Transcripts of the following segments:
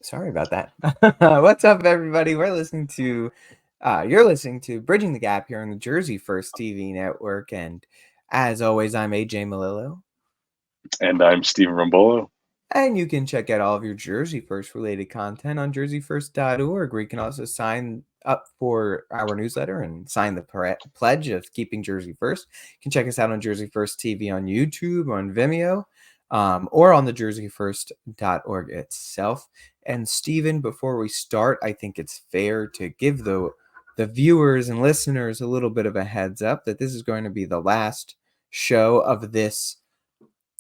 Sorry about that. What's up, everybody? You're listening to Bridging the Gap here on the Jersey First TV network. And as always, I'm AJ Malillo. And I'm Stephen Rombolo. And you can check out all of your Jersey First related content on jerseyfirst.org, where you can also sign up for our newsletter and sign the pledge of keeping Jersey First. You can check us out on Jersey First TV on YouTube, on Vimeo, or on the jerseyfirst.org itself. And Stephen, before we start, I think it's fair to give the viewers and listeners a little bit of a heads up that this is going to be the last show of this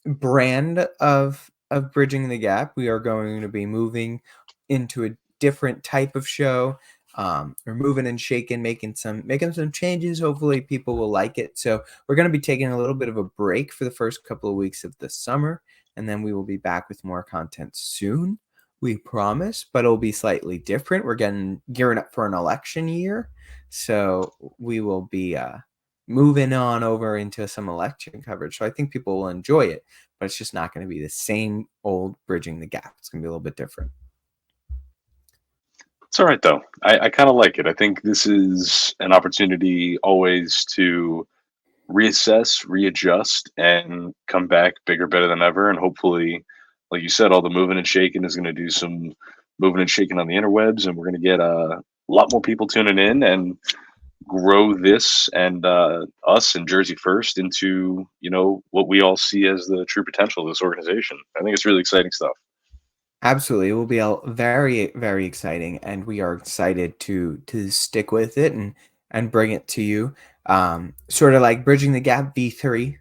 brand of Bridging the Gap. We are going to be moving into a different type of show. We're moving and shaking, making some changes. Hopefully people will like it. So we're going to be taking a little bit of a break for the first couple of weeks of the summer, and then we will be back with more content soon. We promise, but it'll be slightly different. We're gearing up for an election year, so we will be moving on over into some election coverage. So I think people will enjoy it, but it's just not going to be the same old Bridging the Gap. It's going to be a little bit different. It's all right, though. I kind of like it. I think this is an opportunity always to reassess, readjust, and come back bigger, better than ever. And hopefully, like you said, all the moving and shaking is going to do some moving and shaking on the interwebs, and we're going to get a lot more people tuning in and grow this and us and Jersey First into what we all see as the true potential of this organization. I think it's really exciting stuff. Absolutely, it will be very, very exciting, and we are excited to stick with it and bring it to you. Sort of like Bridging the Gap V3,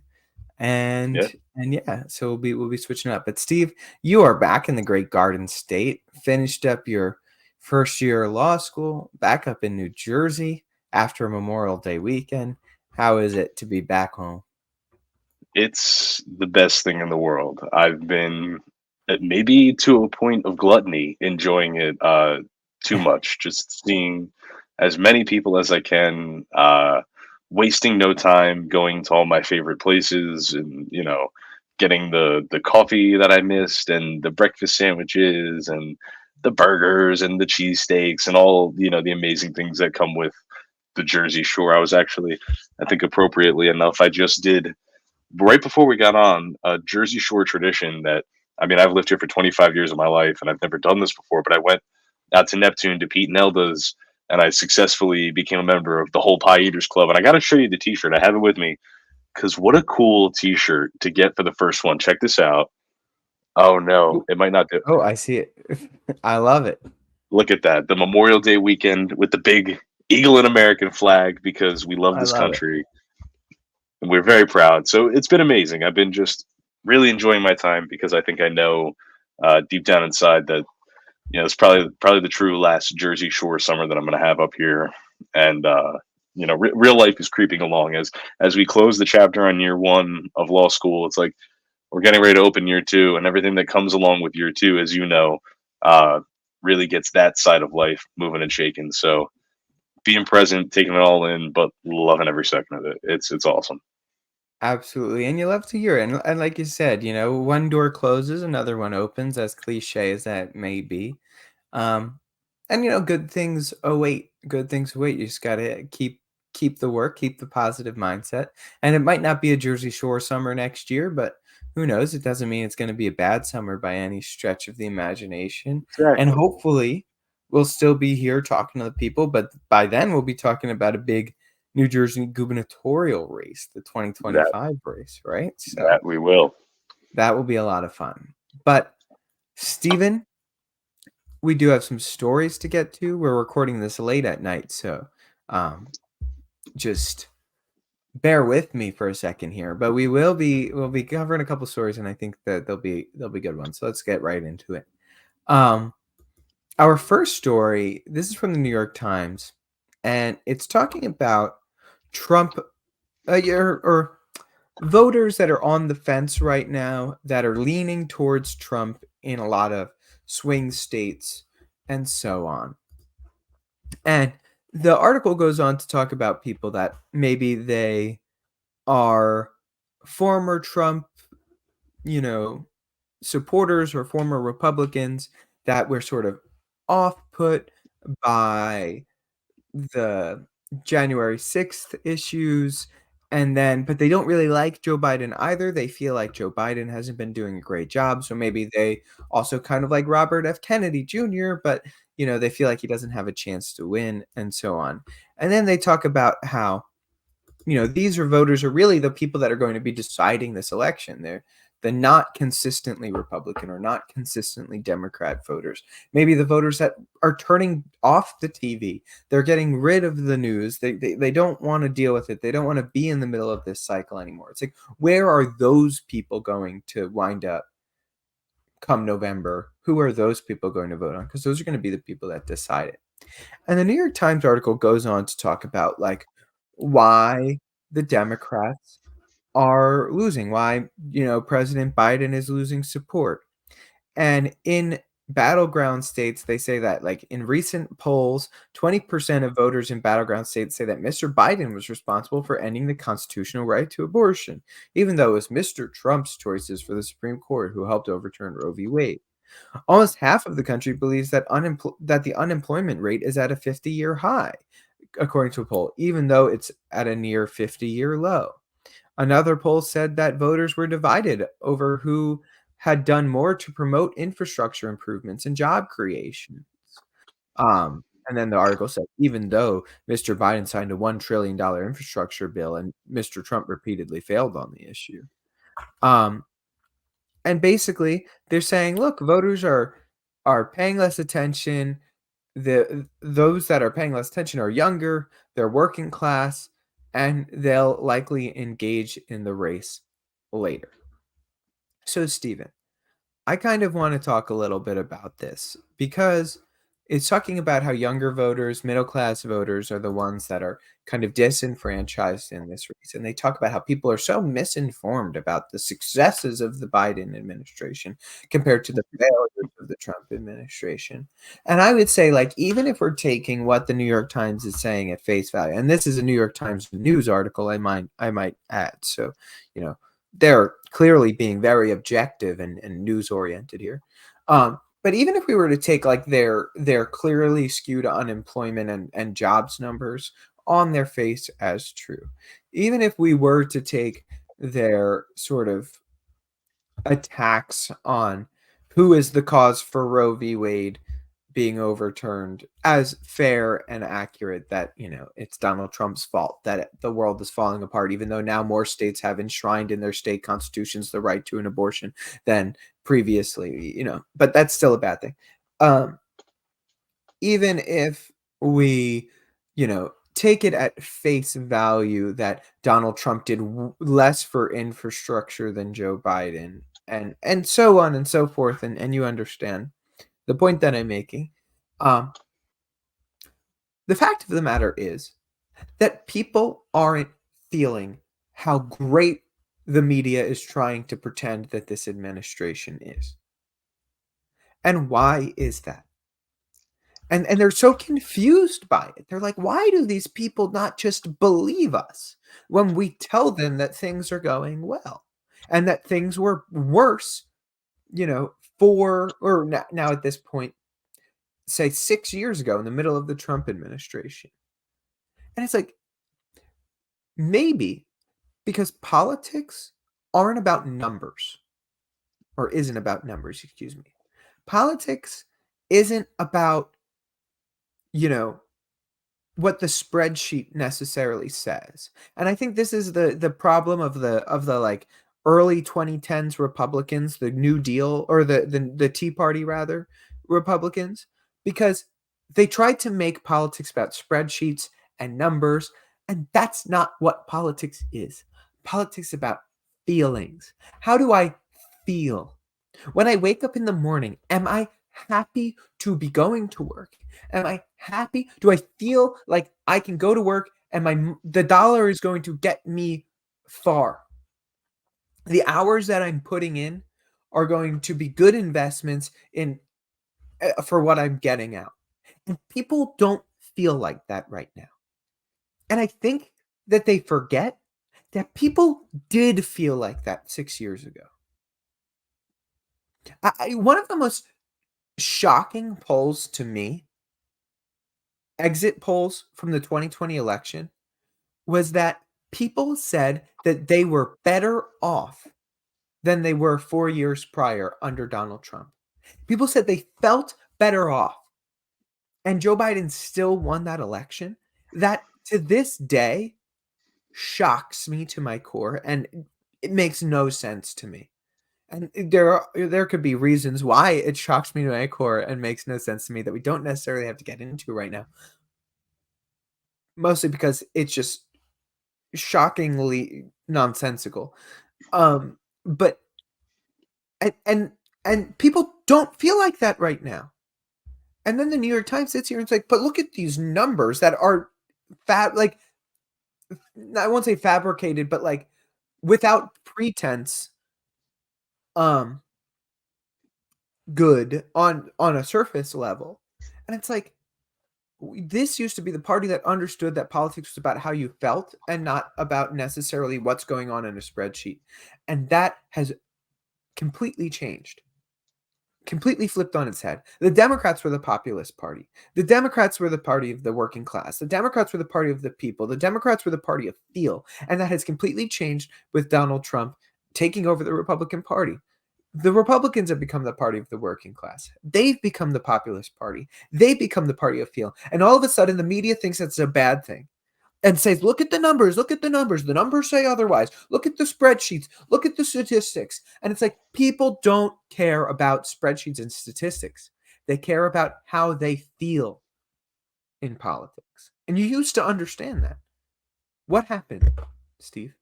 Yeah. and yeah, so we'll be switching up. But Steve, you are back in the Great Garden State. Finished up your first year of law school, back up in New Jersey after Memorial Day weekend. How is it to be back home? It's the best thing in the world. I've been maybe to a point of gluttony enjoying it too much, just seeing as many people as I can, wasting no time going to all my favorite places and getting the coffee that I missed and the breakfast sandwiches and the burgers and the cheesesteaks and all the amazing things that come with the Jersey Shore. I was actually, I think appropriately enough, I just did right before we got on a Jersey Shore tradition that, I mean, I've lived here for 25 years of my life and I've never done this before, but I went out to Neptune to Pete and Elda's and I successfully became a member of the Whole Pie Eaters Club. And I got to show you the t-shirt. I have it with me because what a cool t-shirt to get for the first one. Check this out. Oh no, Ooh, it might not do. oh, I see it. I love it. Look at that. The Memorial Day weekend with the big Eagle and American flag because we love I this love it. country and we're very proud. So it's been amazing. I've been just really enjoying my time because I think I know deep down inside that it's probably the true last Jersey Shore summer that I'm going to have up here, and real life is creeping along as we close the chapter on year one of law school. It's like we're getting ready to open year two, and everything that comes along with year two, as you know, uh, really gets that side of life moving and shaking. So being present, taking it all in, but loving every second of it. It's awesome. Absolutely, and you love to hear it, and like you said, one door closes, another one opens, as cliche as that may be. Um, and good things await. You just gotta keep the work, keep the positive mindset. And it might not be a Jersey Shore summer next year, but who knows? It doesn't mean it's gonna be a bad summer by any stretch of the imagination. And Exactly. hopefully we'll still be here talking to the people, but by then we'll be talking about a big New Jersey gubernatorial race, the That 2025 race, right? So that we will. that will be a lot of fun. But Stephen, we do have some stories to get to. We're recording this late at night, so um, just bear with me for a second here. But we'll be covering a couple stories, and I think that they'll be good ones. So let's get right into it. Um, our first story. This is from the New York Times, and it's talking about Trump, or voters that are on the fence right now that are leaning towards Trump in a lot of swing states and so on. And the article goes on to talk about people that maybe they are former Trump, you know, supporters or former Republicans, that were sort of off put by the January 6th issues, and then but they don't really like Joe Biden either. They feel like Joe Biden hasn't been doing a great job, so maybe they also kind of like Robert F. Kennedy Jr., but, they feel like he doesn't have a chance to win and so on. And then they talk about how these are voters are really the people that are going to be deciding this election. They're the not consistently Republican or not consistently Democrat voters. Maybe the voters that are turning off the TV. They're getting rid of the news. They don't want to deal with it. They don't want to be in the middle of this cycle anymore. It's like, where are those people going to wind up come November? Who are those people going to vote on? Because those are going to be the people that decide it. And the New York Times article goes on to talk about like why the Democrats are losing, why, President Biden is losing support. And in battleground states, they say that like in recent polls, 20% of voters in battleground states say that Mr. Biden was responsible for ending the constitutional right to abortion, even though it was Mr. Trump's choices for the Supreme Court who helped overturn Roe v. Wade. Almost half of the country believes that the unemployment rate is at a 50-year high, according to a poll, even though it's at a near 50-year low. Another poll said that voters were divided over who had done more to promote infrastructure improvements and job creation. And then the article said, even though Mr. Biden signed a $1 trillion infrastructure bill and Mr. Trump repeatedly failed on the issue. And basically, they're saying, look, voters are paying less attention. Those that are paying less attention are younger, they're working class, and they'll likely engage in the race later. So, Stephen, I kind of want to talk a little bit about this because it's talking about how younger voters, middle class voters are the ones that are kind of disenfranchised in this race. And they talk about how people are so misinformed about the successes of the Biden administration compared to the failures of the Trump administration. And I would say, like, even if we're taking what the New York Times is saying at face value, and this is a New York Times news article, I might add. So, they're clearly being very objective and news oriented here. But even if we were to take like their clearly skewed unemployment and jobs numbers on their face as true, even if we were to take their sort of attacks on who is the cause for Roe v. Wade being overturned as fair and accurate, that it's Donald Trump's fault that the world is falling apart, even though now more states have enshrined in their state constitutions the right to an abortion than previously, but that's still a bad thing. Even if we take it at face value that Donald Trump did less for infrastructure than Joe Biden, and so on and so forth, and you understand the point that I'm making. The fact of the matter is that people aren't feeling how great the media is trying to pretend that this administration is. And why is that? And they're so confused by it. They're like, why do these people not just believe us when we tell them that things are going well and that things were worse, now at this point, say 6 years ago in the middle of the Trump administration. And it's like, maybe because politics aren't about numbers, or isn't about numbers, excuse me. Politics isn't about, what the spreadsheet necessarily says. And I think this is the problem of the like early 2010s Republicans, the New Deal, or the Tea Party rather, Republicans, because they tried to make politics about spreadsheets and numbers, and that's not what politics is. Politics is about feelings. How do I feel? When I wake up in the morning, am I happy to be going to work? Am I happy? Do I feel like I can go to work and the dollar is going to get me far? The hours that I'm putting in are going to be good investments for what I'm getting out. And people don't feel like that right now. And I think that they forget that people did feel like that 6 years ago. One of the most shocking polls to me, exit polls from the 2020 election, was that people said that they were better off than they were 4 years prior under Donald Trump. People said they felt better off, and Joe Biden still won that election. That, to this day, shocks me to my core, and it makes no sense to me. And there could be reasons why it shocks me to my core and makes no sense to me that we don't necessarily have to get into right now. Mostly because it's just shockingly nonsensical. But and and and people don't feel like that right now. And then the New York Times sits here and it's like, but look at these numbers that are like, I won't say fabricated, but like without pretense, um, good on a surface level. And it's like, this used to be the party that understood that politics was about how you felt and not about necessarily what's going on in a spreadsheet. And that has completely changed. Completely flipped on its head. The Democrats were the populist party. The Democrats were the party of the working class. The Democrats were the party of the people. The Democrats were the party of feel. And that has completely changed with Donald Trump taking over the Republican Party. The Republicans have become the party of the working class. They've become the populist party. They become the party of feel. And all of a sudden, the media thinks that's a bad thing and says, look at the numbers, look at the numbers. The numbers say otherwise. Look at the spreadsheets, look at the statistics. And it's like, people don't care about spreadsheets and statistics. They care about how they feel in politics. And you used to understand that. What happened, Steve?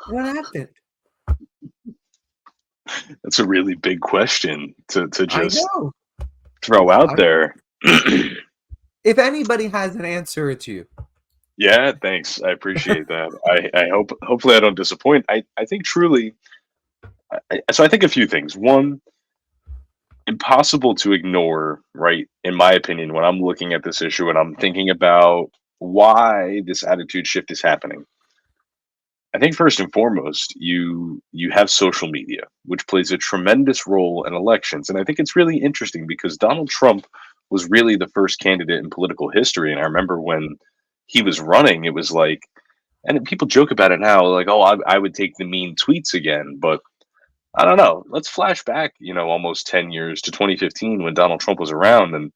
What happened? That's a really big question to I just know. throw out there. If anybody has an answer, it's you. Yeah, thanks. I appreciate that. I hope hopefully I don't disappoint. I think truly so I think a few things. One, impossible to ignore, right? In my opinion, when I'm looking at this issue and I'm thinking about why this attitude shift is happening. I think first and foremost, you have social media, which plays a tremendous role in elections. And I think it's really interesting because Donald Trump was really the first candidate in political history. And I remember when he was running, it was like, and people joke about it now, like, oh, I would take the mean tweets again. But I don't know. Let's flash back, almost 10 years to 2015 when Donald Trump was around and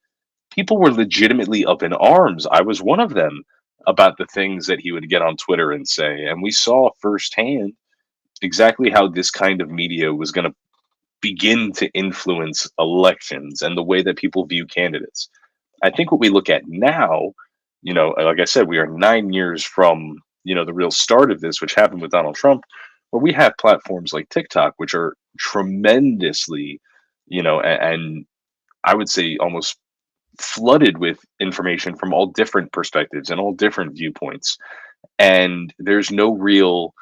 people were legitimately up in arms. I was one of them about the things that he would get on Twitter and say. And we saw firsthand exactly how this kind of media was going to begin to influence elections and the way that people view candidates. I think what we look at now, like I said, we are 9 years from, the real start of this, which happened with Donald Trump, where we have platforms like TikTok, which are tremendously, and I would say almost flooded with information from all different perspectives and all different viewpoints. And there's no real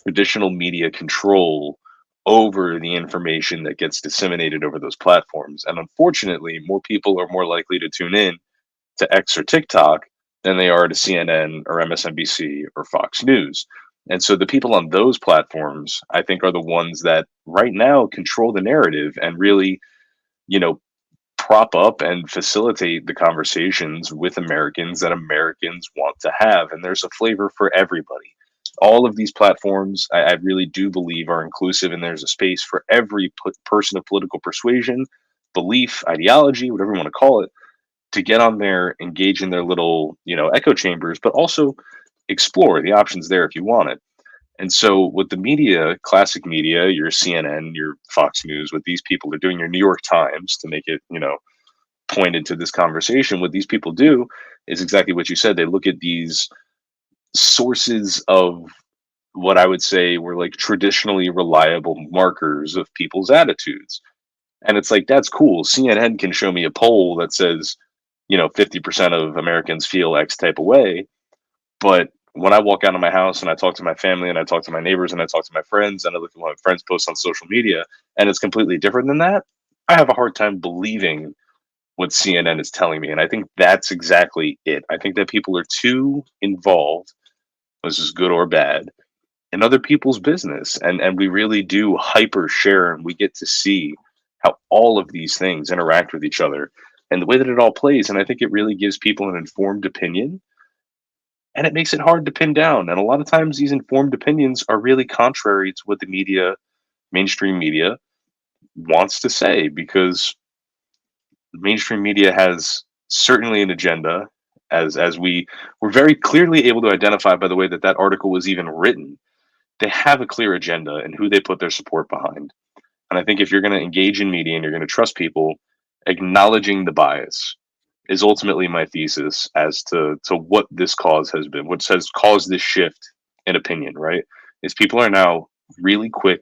traditional media control over the information that gets disseminated over those platforms. And unfortunately, more people are more likely to tune in to X or TikTok than they are to CNN or MSNBC or Fox News. And so the people on those platforms, I think, are the ones that right now control the narrative and really, you know, prop up and facilitate the conversations with Americans that Americans want to have. And there's a flavor for everybody. All of these platforms, I really do believe, are inclusive, and there's a space for every person of political persuasion, belief, ideology, whatever you want to call it, to get on there, engage in their little, echo chambers, but also explore the options there if you want it. And so, with the media, classic media, your CNN, your Fox News, what these people are doing, your New York Times, to make it, pointed to this conversation, what these people do is exactly what you said. They look at these sources of what I would say were like traditionally reliable markers of people's attitudes. And it's like, that's cool. CNN can show me a poll that says, 50% of Americans feel X type of way. But when I walk out of my house and I talk to my family and I talk to my neighbors and I talk to my friends and I look at what my friends post on social media and it's completely different than that, I have a hard time believing what CNN is telling me. And I think that's exactly it. I think that people are too involved, this is good or bad, in other people's business. And we really do hyper share and we get to see how all of these things interact with each other and the way that it all plays. And I think it really gives people an informed opinion, and it makes it hard to pin down. And a lot of times these informed opinions are really contrary to what the media, mainstream media, wants to say, because mainstream media has certainly an agenda, as we were very clearly able to identify by the way that that article was even written. They have a clear agenda and who they put their support behind. And I think if you're going to engage in media and you're going to trust people, acknowledging the bias is ultimately my thesis as to what this cause has been, what has caused this shift in opinion, right? Is people are now really quick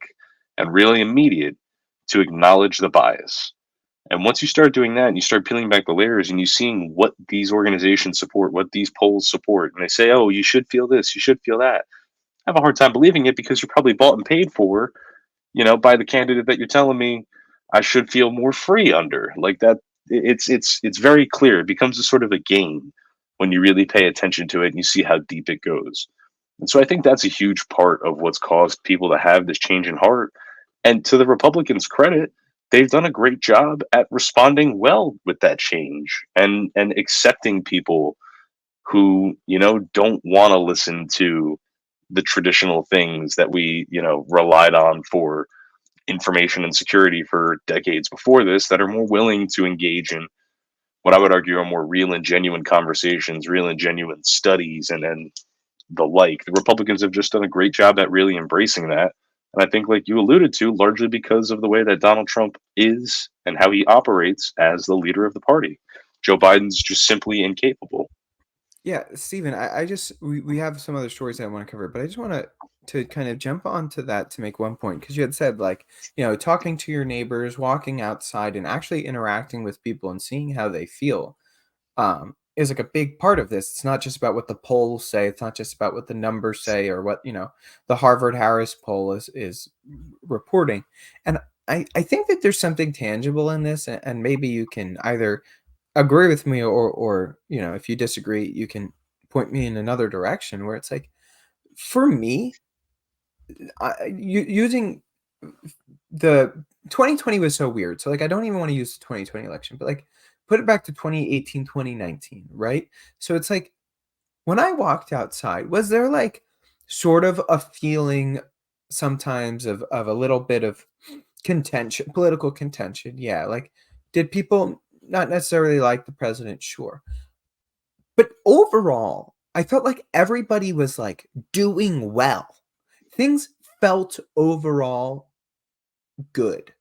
and really immediate to acknowledge the bias. And once you start doing that and you start peeling back the layers and you seeing what these organizations support, what these polls support, and they say, oh, you should feel this, you should feel that. I have a hard time believing it because you're probably bought and paid for, by the candidate that you're telling me I should feel more free under. Like that, it's very clear. It becomes a sort of a game when you really pay attention to it and you see how deep it goes. And so I think that's a huge part of what's caused people to have this change in heart. And to the Republicans' credit, they've done a great job at responding well with that change and accepting people who, don't want to listen to the traditional things that we, relied on for information and security for decades before this, that are more willing to engage in what I would argue are more real and genuine conversations, real and genuine studies, and the like. The Republicans have just done a great job at really embracing that. And I think, like you alluded to, largely because of the way that Donald Trump is and how he operates as the leader of the party. Joe Biden's just simply incapable. Yeah, Steven, I just we have some other stories that I want to cover, but I just want to kind of jump onto that to make one point because you had said like, talking to your neighbors, walking outside and actually interacting with people and seeing how they feel is like a big part of this. It's not just about what the polls say, it's not just about what the numbers say or what, the Harvard Harris poll is reporting. And I think that there's something tangible in this, and maybe you can either agree with me or if you disagree you can point me in another direction where it's like for me using the 2020 was so weird, so like I don't even want to use the 2020 election, but like put it back to 2018, 2019, right? So it's like when I walked outside, was there like sort of a feeling sometimes of a little bit of contention, political contention? Yeah, like did people not necessarily like the president? Sure. But overall, I felt like everybody was like doing well. Things felt overall good,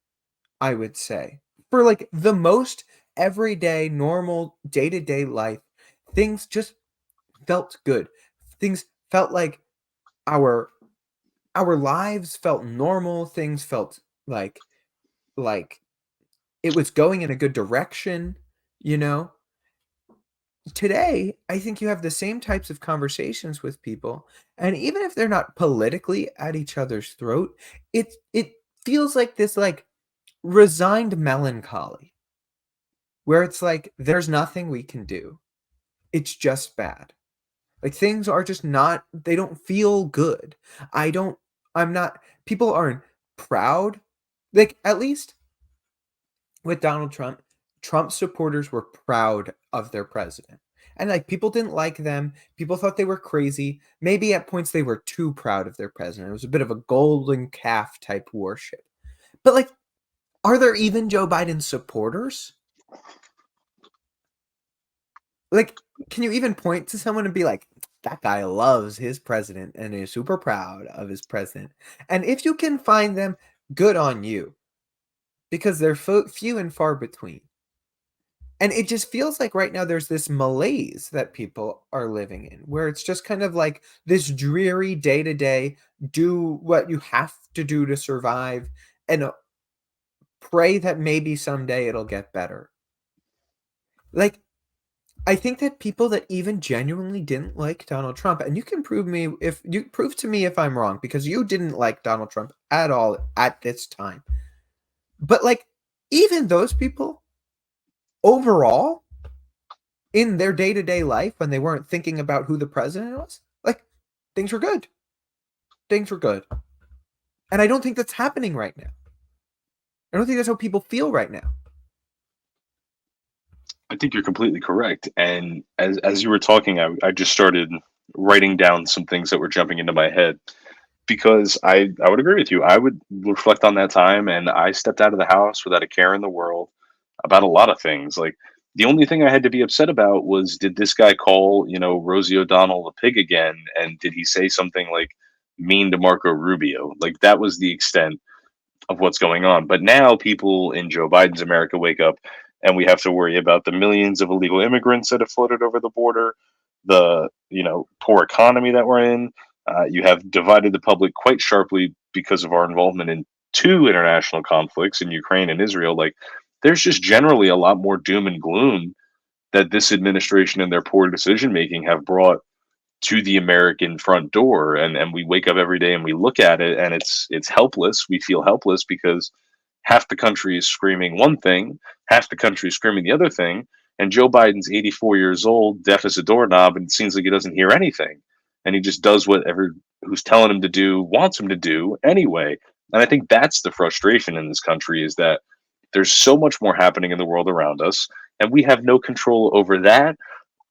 I would say. For like the most everyday, normal, day to day life, things just felt good. Things felt like our our lives felt normal. Things felt like it was going in a good direction, you know? Today, I think you have the same types of conversations with people, and even if they're not politically at each other's throat, it feels like this like resigned melancholy where it's like there's nothing we can do. It's just bad. Like things are just not they don't feel good. I don't I'm not people aren't proud. Like at least with Donald Trump, Trump supporters were proud of their president. And like people didn't like them. People thought they were crazy. Maybe at points they were too proud of their president. It was a bit of a golden calf type worship. But like, are there even Joe Biden supporters? Like, can you even point to someone and be like, that guy loves his president and is super proud of his president? And if you can find them, good on you, because they're few and far between. And it just feels like right now there's this malaise that people are living in where it's just kind of like this dreary day to day, do what you have to do to survive and pray that maybe someday it'll get better. Like, I think that people that even genuinely didn't like Donald Trump, and you prove to me if I'm wrong, because you didn't like Donald Trump at all at this time. But like, even those people overall in their day-to-day life when they weren't thinking about who the president was, like things were good. Things were good. And I don't think that's happening right now. I don't think that's how people feel right now. I think you're completely correct. And as you were talking, I just started writing down some things that were jumping into my head because I would agree with you. I would reflect on that time, and I stepped out of the house without a care in the world about a lot of things. Like the only thing I had to be upset about was, did this guy call, Rosie O'Donnell a pig again, and did he say something like mean to Marco Rubio? Like that was the extent of what's going on. But now people in Joe Biden's America wake up and we have to worry about the millions of illegal immigrants that have floated over the border, the poor economy that we're in. You have divided the public quite sharply because of our involvement in two international conflicts in Ukraine and Israel. Like there's just generally a lot more doom and gloom that this administration and their poor decision making have brought to the American front door, and we wake up every day and we look at it, and it's helpless. We feel helpless because half the country is screaming one thing, half the country is screaming the other thing, and Joe Biden's 84 years old, deaf as a doorknob, and it seems like he doesn't hear anything, and he just does whatever who's telling him to do wants him to do anyway. And I think that's the frustration in this country, is that there's so much more happening in the world around us, and we have no control over that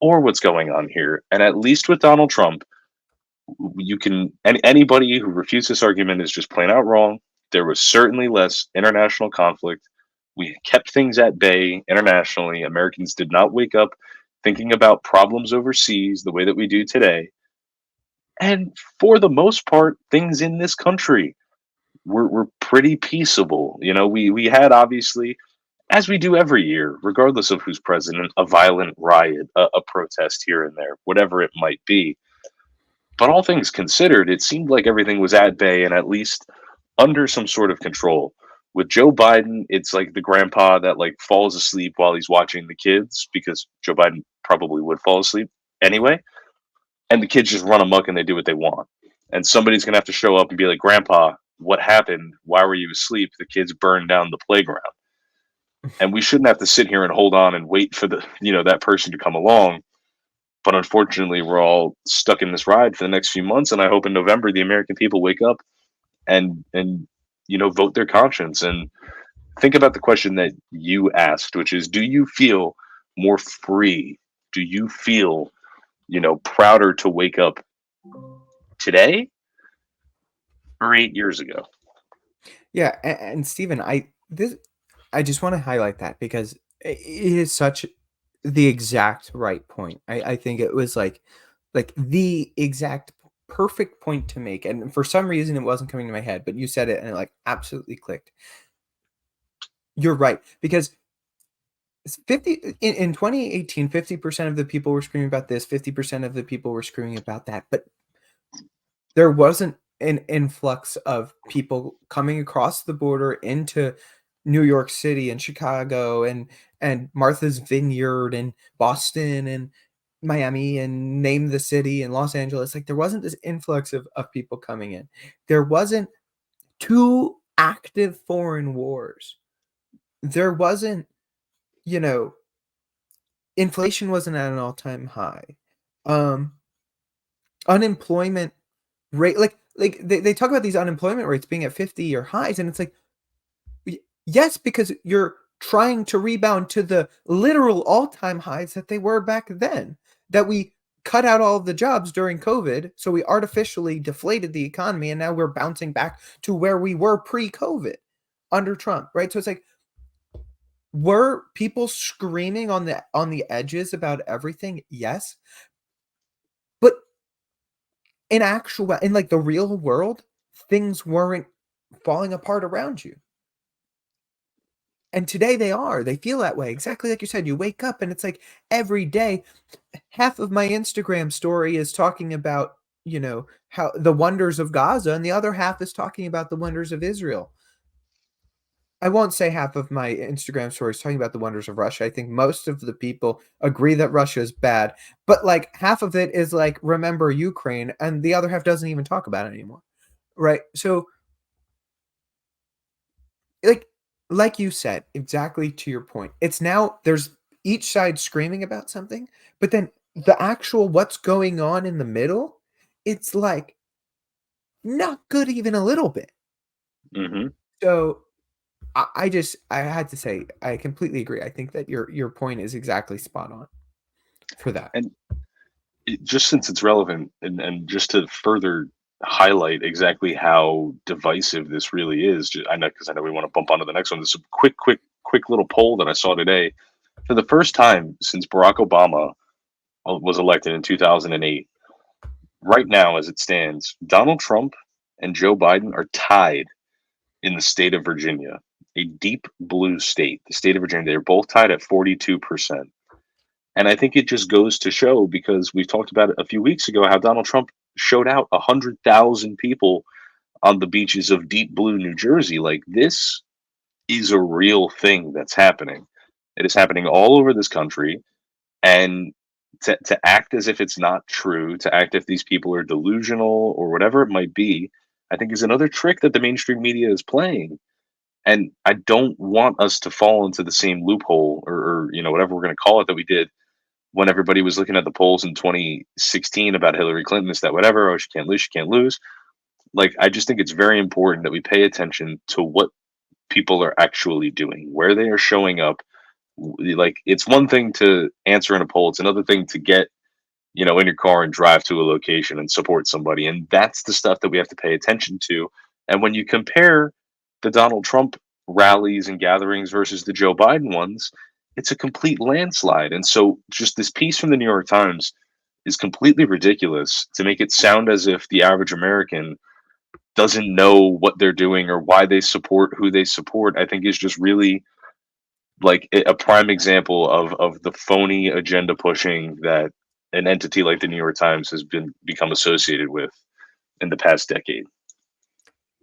or what's going on here. And at least with Donald Trump, you can anybody who refutes this argument is just plain out wrong. There was certainly less international conflict. We kept things at bay internationally. Americans did not wake up thinking about problems overseas the way that we do today. And for the most part, things in this country were pretty peaceable. We had, obviously, as we do every year, regardless of who's president, a violent riot, a protest here and there, whatever it might be. But all things considered, it seemed like everything was at bay and at least under some sort of control. With Joe Biden, it's like the grandpa that like falls asleep while he's watching the kids, because Joe Biden probably would fall asleep anyway. And the kids just run amok and they do what they want. And somebody's going to have to show up and be like, Grandpa, what happened? Why were you asleep? The kids burned down the playground. And we shouldn't have to sit here and hold on and wait for that person to come along. But unfortunately, we're all stuck in this ride for the next few months. And I hope in November the American people wake up and vote their conscience and think about the question that you asked, which is, do you feel more free? Do you feel prouder to wake up today or 8 years ago? Yeah, and Stephen, I just want to highlight that because it is such the exact right point. I think it was like the exact perfect point to make, and for some reason it wasn't coming to my head, but you said it and it like absolutely clicked. You're right, because 50 in 2018, 50% of the people were screaming about this, 50% of the people were screaming about that, but there wasn't an influx of people coming across the border into New York City and Chicago and Martha's Vineyard and Boston and Miami and name the city and Los Angeles. Like there wasn't this influx of people coming in. There wasn't two active foreign wars. There wasn't, inflation wasn't at an all-time high. Unemployment rate, like they talk about these unemployment rates being at 50-year highs, and it's like, yes, because you're trying to rebound to the literal all-time highs that they were back then, that we cut out all of the jobs during COVID, so we artificially deflated the economy, and now we're bouncing back to where we were pre-COVID under Trump, right? So it's like, were people screaming on the edges about everything? Yes. But in like the real world, things weren't falling apart around you. And today they are. They feel that way. Exactly like you said. You wake up and it's like every day, half of my Instagram story is talking about, how the wonders of Gaza, and the other half is talking about the wonders of Israel. I won't say half of my Instagram story is talking about the wonders of Russia. I think most of the people agree that Russia is bad, but like half of it is like, remember Ukraine, and the other half doesn't even talk about it anymore. Right? So like you said, exactly to your point. It's now there's each side screaming about something, but then the actual what's going on in the middle, it's not good even a little bit. Mm-hmm. So I had to say I completely agree. I think that your point is exactly spot on for that. And just since it's relevant, and just to further highlight exactly how divisive this really is, I know, because I know we want to bump onto the next one. This is a quick little poll that I saw today. For the first time since Barack Obama was elected in 2008, right now as it stands, Donald Trump and Joe Biden are tied in the state of Virginia, a deep blue state. The state of Virginia, they're both tied at 42%. And I think it just goes to show, because we talked about it a few weeks ago, how Donald Trump showed out 100,000 people on the beaches of deep blue New Jersey. Like, this is a real thing that's happening. It is happening all over this country. And to act as if it's not true, to act if these people are delusional or whatever it might be, I think is another trick that the mainstream media is playing. And I don't want us to fall into the same loophole, or whatever we're going to call it, that we did when everybody was looking at the polls in 2016 about Hillary Clinton, this, that, whatever. Oh, she can't lose. She can't lose. Like, I just think it's very important that we pay attention to what people are actually doing, where they are showing up. Like, it's one thing to answer in a poll. It's another thing to get, in your car and drive to a location and support somebody. And that's the stuff that we have to pay attention to. And when you compare the Donald Trump rallies and gatherings versus the Joe Biden ones, it's a complete landslide. And so, just this piece from the New York Times is completely ridiculous to make it sound as if the average American doesn't know what they're doing or why they support who they support. I think is just really like a prime example of the phony agenda pushing that an entity like the New York Times has become associated with in the past decade.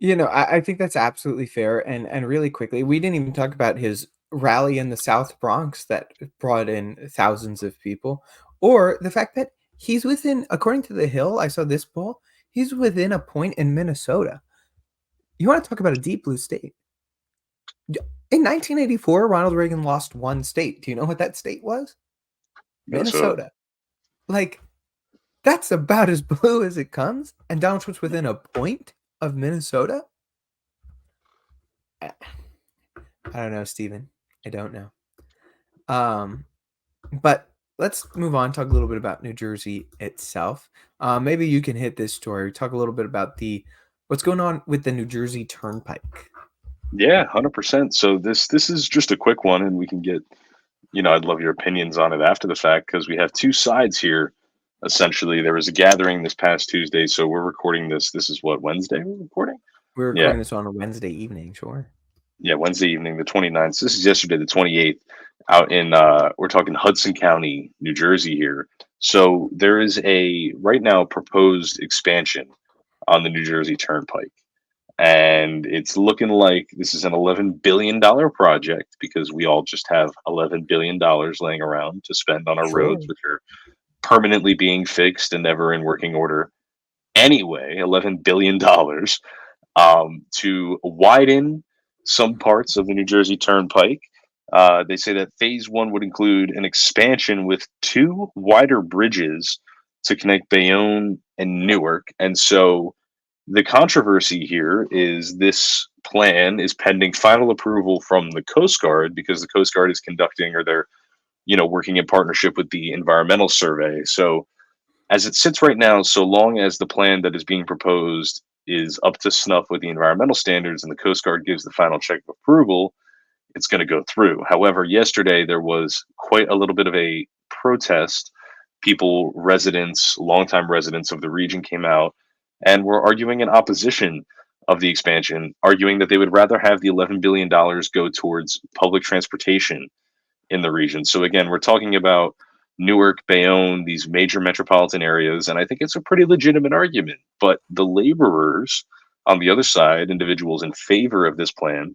I think that's absolutely fair. And really quickly, we didn't even talk about his rally in the South Bronx that brought in thousands of people, or the fact that he's within, according to the Hill, I saw this poll, he's within a point in Minnesota. You want to talk about a deep blue state? In 1984, Ronald Reagan lost one state. Do you know what that state was? So Minnesota. Like, that's about as blue as it comes. And Donald Trump's within a point of Minnesota. I don't know, Steven. I don't know. But let's move on. Talk a little bit about New Jersey itself. Maybe you can hit this story. Talk a little bit about what's going on with the New Jersey Turnpike. yeah, 100%. So this is just a quick one, and we can get, I'd love your opinions on it after the fact, because we have two sides here. Essentially, there was a gathering this past Tuesday, so we're recording this. This is what, Wednesday we're recording? We're Yeah. recording this on a Wednesday evening, sure. Yeah, Wednesday evening, the 29th. So this is yesterday, the 28th, out in we're talking Hudson County, New Jersey here. So there is a right now proposed expansion on the New Jersey Turnpike. And it's looking like this is an $11 billion project, because we all just have $11 billion laying around to spend on our roads, which are permanently being fixed and never in working order. Anyway, $11 billion to widen some parts of the New Jersey Turnpike. They say that phase one would include an expansion with two wider bridges to connect Bayonne and Newark. And so the controversy here is this plan is pending final approval from the Coast Guard, because the Coast Guard is conducting, or they're, working in partnership with the Environmental Survey. So as it sits right now, so long as the plan that is being proposed is up to snuff with the environmental standards and the Coast Guard gives the final check of approval, it's going to go through. However, yesterday there was quite a little bit of a protest. People, residents, longtime residents of the region came out and were arguing in opposition of the expansion, arguing that they would rather have the $11 billion go towards public transportation in the region. So again, we're talking about Newark, Bayonne, these major metropolitan areas, and I think it's a pretty legitimate argument. But the laborers on the other side, individuals in favor of this plan,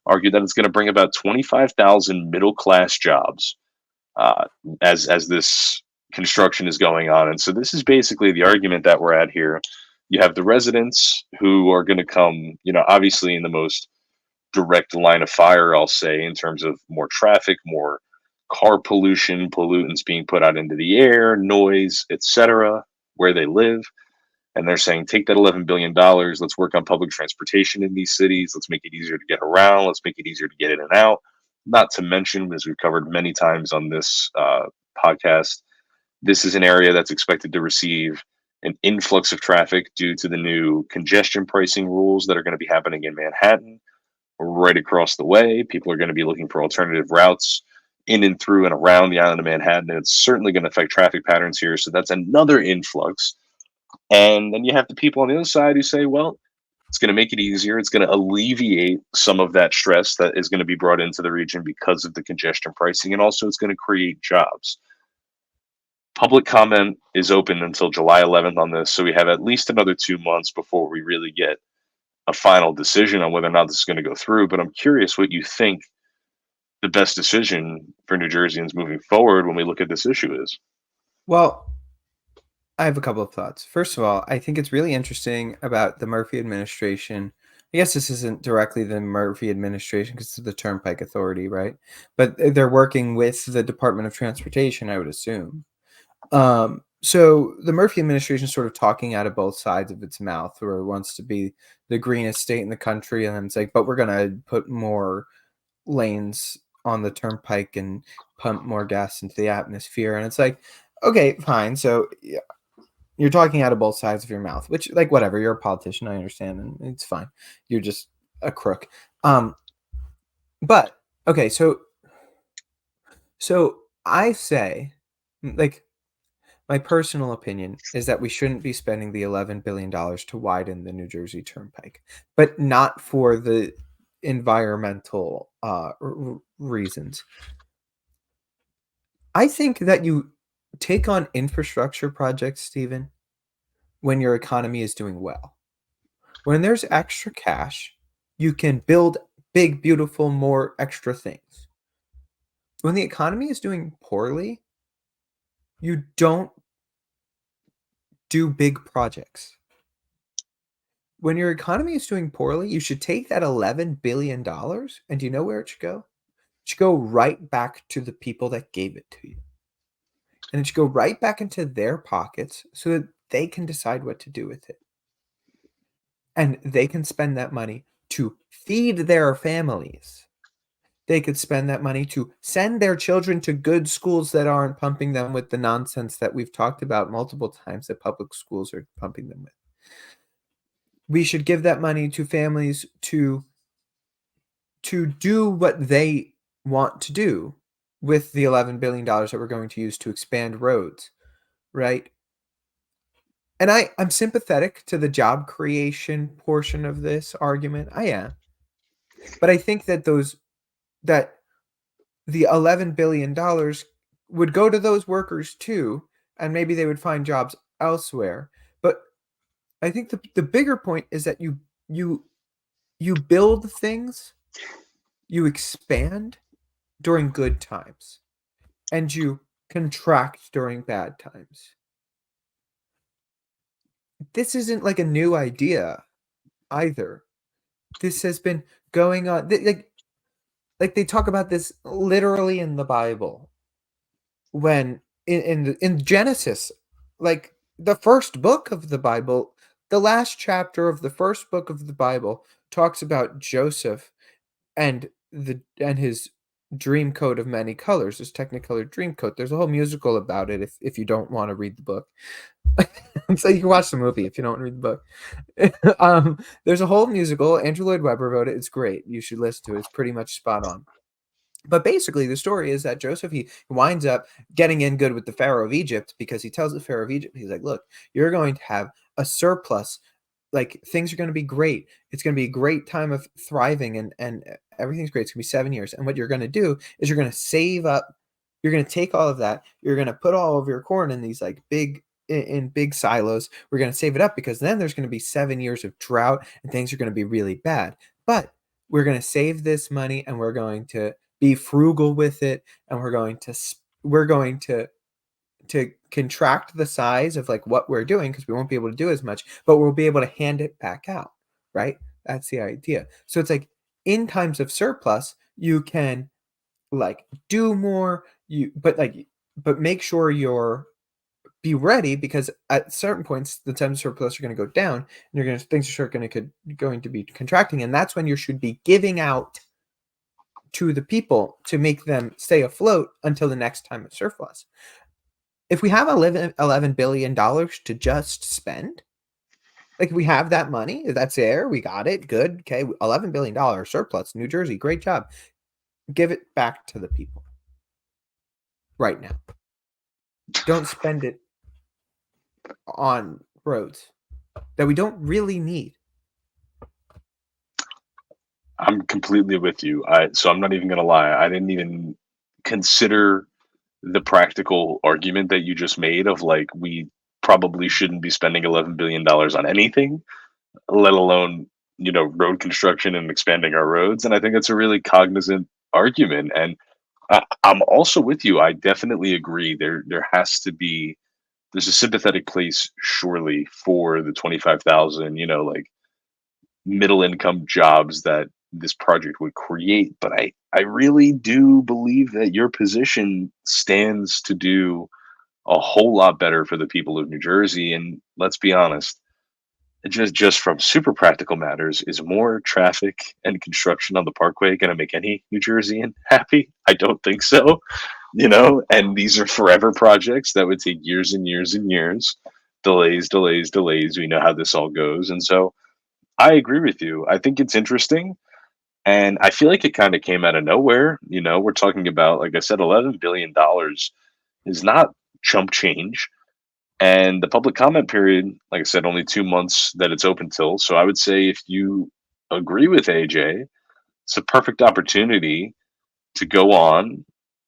argue that it's going to bring about 25,000 middle class jobs uh, as this construction is going on. And so this is basically the argument that we're at here. You have the residents who are going to come, obviously in the most direct line of fire, I'll say, in terms of more traffic, more car pollution, pollutants being put out into the air, noise, etc., where they live. And they're saying, take that $11 billion. Let's work on public transportation in these cities. Let's make it easier to get around. Let's make it easier to get in and out. Not to mention, as we've covered many times on this podcast, this is an area that's expected to receive an influx of traffic due to the new congestion pricing rules that are going to be happening in Manhattan. Right across the way, people are going to be looking for alternative routes in and through and around the island of Manhattan. And it's certainly going to affect traffic patterns here. So that's another influx. And then you have the people on the other side who say, well, it's going to make it easier. It's going to alleviate some of that stress that is going to be brought into the region because of the congestion pricing. And also, it's going to create jobs. Public comment is open until July 11th on this. So we have at least another 2 months before we really get a final decision on whether or not this is going to go through. But I'm curious what you think the best decision for New Jerseyans moving forward when we look at this issue is. Well, I have a couple of thoughts. First of all, I think it's really interesting about the Murphy administration. I guess this isn't directly the Murphy administration because it's the Turnpike Authority, right? But they're working with the Department of Transportation, I would assume. So the Murphy administration is sort of talking out of both sides of its mouth, where it wants to be the greenest state in the country, and then it's like, but we're gonna put more lanes on the turnpike and pump more gas into the atmosphere. And it's like, okay, fine. So yeah, you're talking out of both sides of your mouth, which, like, whatever, you're a politician, I understand, and it's fine. You're just a crook. But okay, so I say, like, my personal opinion is that we shouldn't be spending the $11 billion to widen the New Jersey Turnpike, but not for the environmental reasons. I think that you take on infrastructure projects, Stephen, when your economy is doing well. When there's extra cash, you can build big, beautiful, more extra things. When the economy is doing poorly, you don't do big projects. When your economy is doing poorly, you should take that $11 billion, and do you know where it should go? It should go right back to the people that gave it to you. And it should go right back into their pockets so that they can decide what to do with it. And they can spend that money to feed their families. They could spend that money to send their children to good schools that aren't pumping them with the nonsense that we've talked about multiple times that public schools are pumping them with. We should give that money to families to do what they want to do with the $11 billion that we're going to use to expand roads, right? And I'm sympathetic to the job creation portion of this argument. I am. But I think that the $11 billion would go to those workers too, and maybe they would find jobs elsewhere. But I think the bigger point is that you build things, you expand during good times, and you contract during bad times. This isn't like a new idea either. This has been going on, like they talk about this literally in the Bible. When in Genesis, like the first book of the Bible, the last chapter of the first book of the Bible talks about Joseph and his dream coat of many colors, his Technicolor dream coat. There's a whole musical about it if you don't want to read the book. So you can watch the movie if you don't read the book. There's a whole musical. Andrew Lloyd Webber wrote it. It's great. You should listen to it. It's pretty much spot on. But basically, the story is that Joseph, he winds up getting in good with the Pharaoh of Egypt because he tells the Pharaoh of Egypt, he's like, look, you're going to have a surplus. Like, things are going to be great. It's going to be a great time of thriving, and everything's great. It's going to be 7 years. And what you're going to do is you're going to save up. You're going to take all of that. You're going to put all of your corn in these like big silos. We're going to save it up because then there's going to be 7 years of drought and things are going to be really bad. But we're going to save this money and we're going to be frugal with it, and we're going to contract the size of like what we're doing because we won't be able to do as much, but we'll be able to hand it back out, right? That's the idea. So it's like in times of surplus, you can like do more, but make sure your be ready because at certain points the terms of surplus are going to go down and things are going to be contracting, and that's when you should be giving out to the people to make them stay afloat until the next time of surplus. If we have $11 billion to just spend, like we have that money, that's there, we got it, good, okay, $11 billion surplus, New Jersey, great job. Give it back to the people right now. Don't spend it on roads that we don't really need. I'm completely with you. So I'm not even gonna lie. I didn't even consider the practical argument that you just made of like we probably shouldn't be spending $11 billion on anything, let alone road construction and expanding our roads. And I think that's a really cognizant argument. And I'm also with you. I definitely agree. There has to be there's a sympathetic place surely for the 25,000 like middle income jobs that this project would create. But I really do believe that your position stands to do a whole lot better for the people of New Jersey. And let's be honest, just from super practical matters, is more traffic and construction on the Parkway going to make any New Jerseyan happy? I don't think so. And these are forever projects that would take years and years and years, delays, delays, delays. We know how this all goes. And so I agree with you. I think it's interesting. And I feel like it kind of came out of nowhere. We're talking about, like I said, $11 billion is not chump change. And the public comment period, like I said, only 2 months that it's open till. So I would say if you agree with AJ, it's a perfect opportunity to go on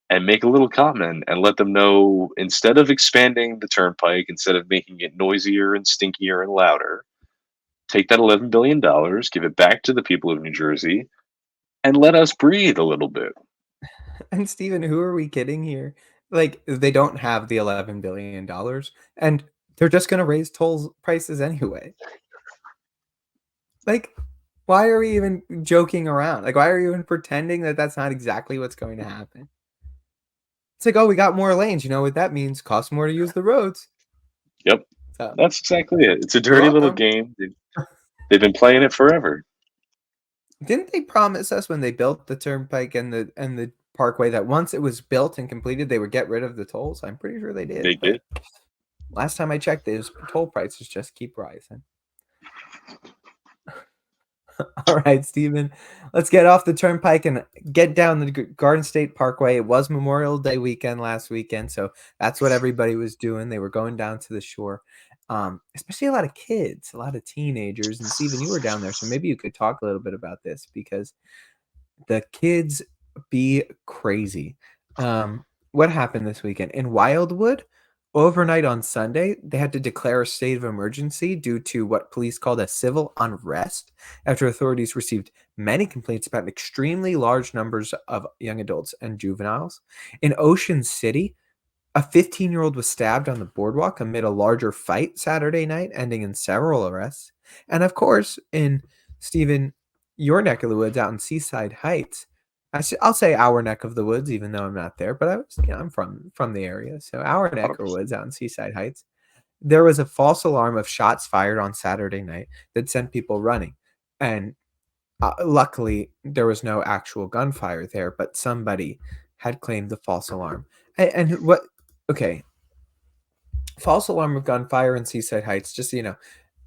and make a little comment and let them know, instead of expanding the turnpike, instead of making it noisier and stinkier and louder, take that $11 billion, give it back to the people of New Jersey, and let us breathe a little bit. And Steven, who are we kidding here? Like, they don't have the $11 billion, and they're just going to raise toll prices anyway. Like, why are we even joking around? Like, why are you even pretending that that's not exactly what's going to happen? It's like, oh, we got more lanes. You know what that means? Costs more to use the roads. Yep, So, that's exactly it. It's a you're dirty little welcome. game. They've been playing it forever. Didn't they promise us when they built the turnpike and the parkway that once it was built and completed, they would get rid of the tolls? I'm pretty sure they They did, but did. last time I checked, those toll prices just keep rising. All right, Steven, let's get off the turnpike and get down the Garden State Parkway. It was Memorial Day weekend last weekend, so that's what everybody was doing. They were going down to the shore, especially a lot of kids, a lot of teenagers. And Steven, you were down there, so maybe you could talk a little bit about this because the kids be crazy. What happened this weekend in Wildwood? Overnight on Sunday, they had to declare a state of emergency due to what police called a civil unrest after authorities received many complaints about extremely large numbers of young adults and juveniles. In Ocean City, a 15-year-old was stabbed on the boardwalk amid a larger fight Saturday night, ending in several arrests. And of course, in Stephen, your neck of the woods out in Seaside Heights, I'll say our neck of the woods, even though I'm not there, but I'm from the area, so our neck of the 100%. woods out in Seaside Heights. There was a false alarm of shots fired on Saturday night that sent people running, and luckily there was no actual gunfire there, but somebody had claimed the false alarm. And what? Okay, false alarm of gunfire in Seaside Heights. Just so you know,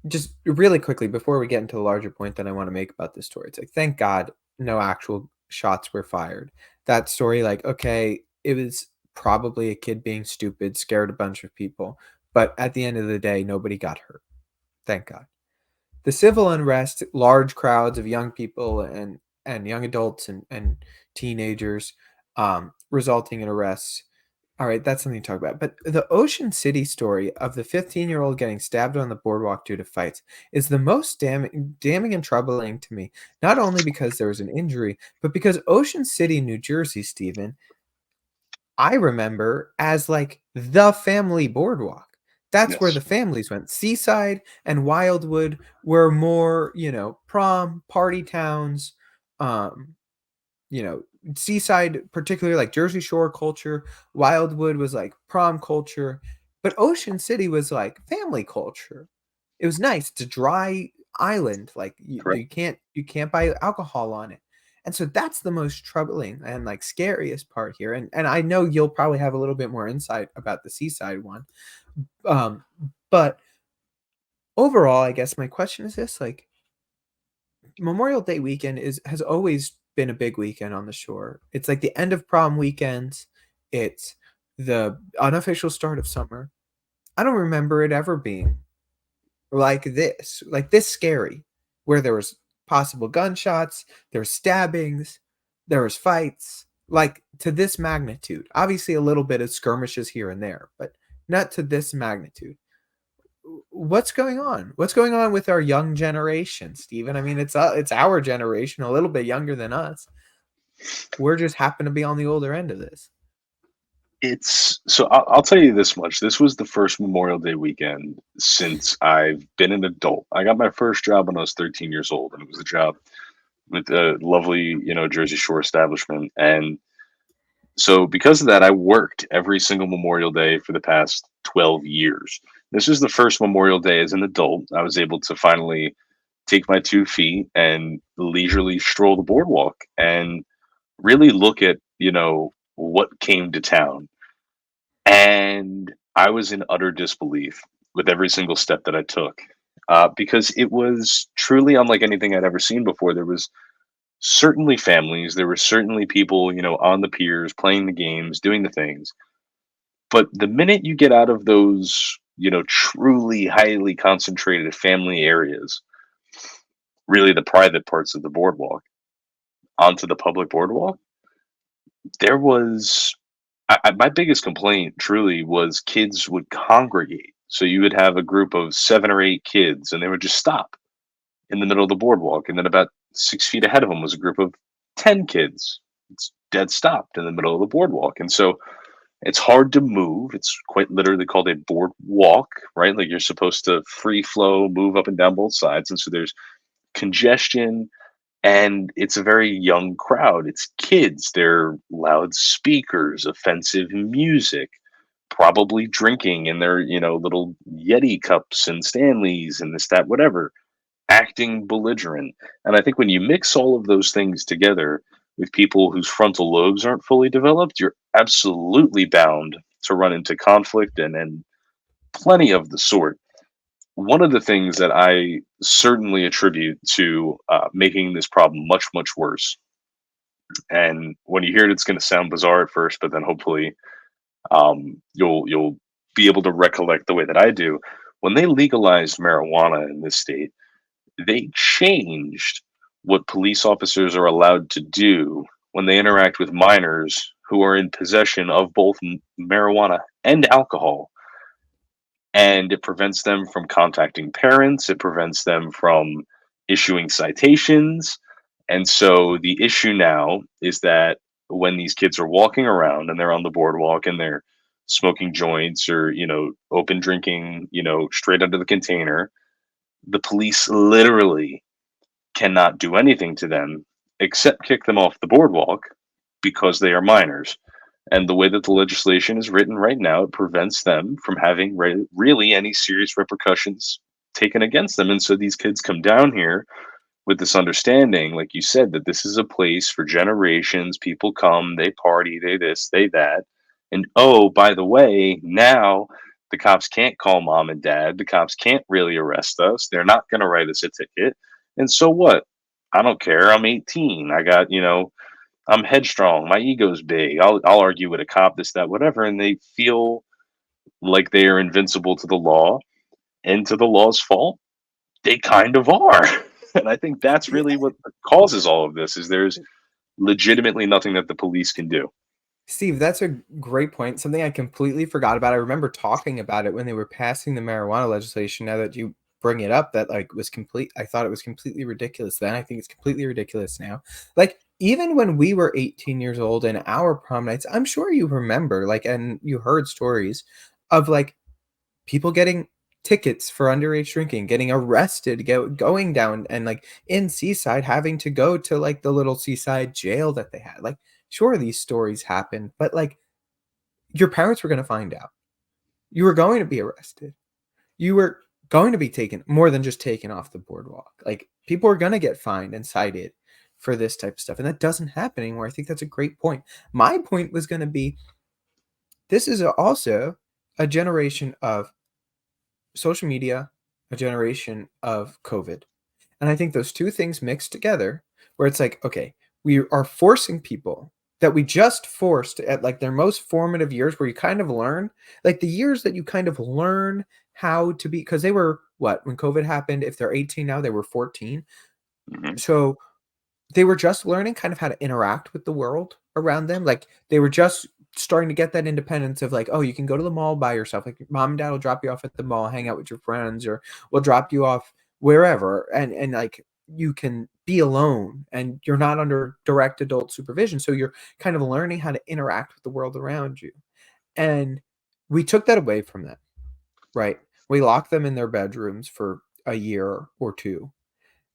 just really quickly before we get into the larger point that I want to make about this story, it's like thank God no actual shots were fired. That story, like, okay, it was probably a kid being stupid, scared a bunch of people, but at the end of the day, nobody got hurt. Thank God. The civil unrest, large crowds of young people and young adults and teenagers, resulting in arrests. All right, that's something to talk about. But the Ocean City story of the 15-year-old getting stabbed on the boardwalk due to fights is the most damning and troubling to me. Not only because there was an injury, but because Ocean City, New Jersey, Stephen, I remember as like the family boardwalk. That's where Yes. the families went. Seaside and Wildwood were more, prom party towns. Um, Seaside, particularly like Jersey Shore culture. Wildwood was like prom culture. But Ocean City was like family culture. It was nice. It's a dry island. Like Correct. you can't buy alcohol on it. And so that's the most troubling and like scariest part here. And I know you'll probably have a little bit more insight about the seaside one. Um, but overall, I guess my question is this: like Memorial Day weekend is has always been a big weekend on the shore. It's like the end of prom weekends. It's the unofficial start of summer. I don't remember it ever being like this scary, where there was possible gunshots, there was stabbings, there was fights, like to this magnitude. Obviously, a little bit of skirmishes here and there, but not to this magnitude. What's going on? What's going on with our young generation, Steven? I mean, it's our generation, a little bit younger than us. We're just happen to be on the older end of this. It's so I'll tell you this much. This was the first Memorial Day weekend since I've been an adult. I got my first job when I was 13 years old, and it was a job with a lovely, Jersey Shore establishment. And so because of that, I worked every single Memorial Day for the past 12 years. This is the first Memorial Day as an adult. I was able to finally take my 2 feet and leisurely stroll the boardwalk and really look at, what came to town. And I was in utter disbelief with every single step that I took, because it was truly unlike anything I'd ever seen before. There was certainly families, there were certainly people, on the piers playing the games, doing the things. But the minute you get out of those, truly highly concentrated family areas, really the private parts of the boardwalk, onto the public boardwalk, there was my biggest complaint truly was kids would congregate. So you would have a group of 7 or 8 kids, and they would just stop in the middle of the boardwalk. And then about 6 feet ahead of them was a group of 10 kids. It's dead stopped in the middle of the boardwalk. And so it's hard to move. It's quite literally called a boardwalk, right? Like you're supposed to free flow, move up and down both sides. And so there's congestion, and it's a very young crowd. It's kids. They're loud speakers, offensive music, probably drinking in their, little Yeti cups and Stanleys and this, that, whatever, acting belligerent. And I think when you mix all of those things together with people whose frontal lobes aren't fully developed, you're absolutely bound to run into conflict and plenty of the sort. One of the things that I certainly attribute to making this problem much, much worse, and when you hear it, it's going to sound bizarre at first, but then hopefully you'll be able to recollect the way that I do. When they legalized marijuana in this state, they changed what police officers are allowed to do when they interact with minors who are in possession of both marijuana and alcohol. And it prevents them from contacting parents, it prevents them from issuing citations. And so the issue now is that when these kids are walking around and they're on the boardwalk and they're smoking joints or, open drinking, straight out of the container, the police literally cannot do anything to them except kick them off the boardwalk because they are minors. And the way that the legislation is written right now, it prevents them from having really any serious repercussions taken against them. And so these kids come down here with this understanding, like you said, that this is a place for generations. People come, they party, they this, they that. And oh, by the way, now the cops can't call mom and dad. The cops can't really arrest us. They're not going to write us a ticket. And so what? I don't care. I'm 18. I got, I'm headstrong. My ego's big. I'll argue with a cop, this, that, whatever. And they feel like they are invincible to the law, and to the law's fault, they kind of are. And I think that's really what causes all of this is there's legitimately nothing that the police can do. Steve, that's a great point. Something I completely forgot about. I remember talking about it when they were passing the marijuana legislation. Now that you bring it up, that like was complete. I thought it was completely ridiculous then. I think it's completely ridiculous now. Like even when we were 18 years old in our prom nights, I'm sure you remember, like, and you heard stories of like people getting tickets for underage drinking, getting arrested, going down and like in Seaside having to go to like the little Seaside jail that they had. Like, sure, these stories happen, but like your parents were going to find out. You were going to be arrested. You were going to be taken more than just taken off the boardwalk. Like people are going to get fined and cited for this type of stuff. And that doesn't happen anymore. I think that's a great point. My point was going to be this is also a generation of social media, a generation of COVID. And I think those two things mixed together, where it's like, okay, we are forcing people that we just forced at like their most formative years where you kind of learn, like the years that you kind of learn how to be, because they were what, when COVID happened, if they're 18 now, they were 14. Hmm. So they were just learning kind of how to interact with the world around them. Like they were just starting to get that independence of like, oh, you can go to the mall by yourself. Like mom and dad will drop you off at the mall, hang out with your friends, or will drop you off wherever. And like you can be alone and you're not under direct adult supervision. So you're kind of learning how to interact with the world around you. And we took that away from them, right? We locked them in their bedrooms for a year or two.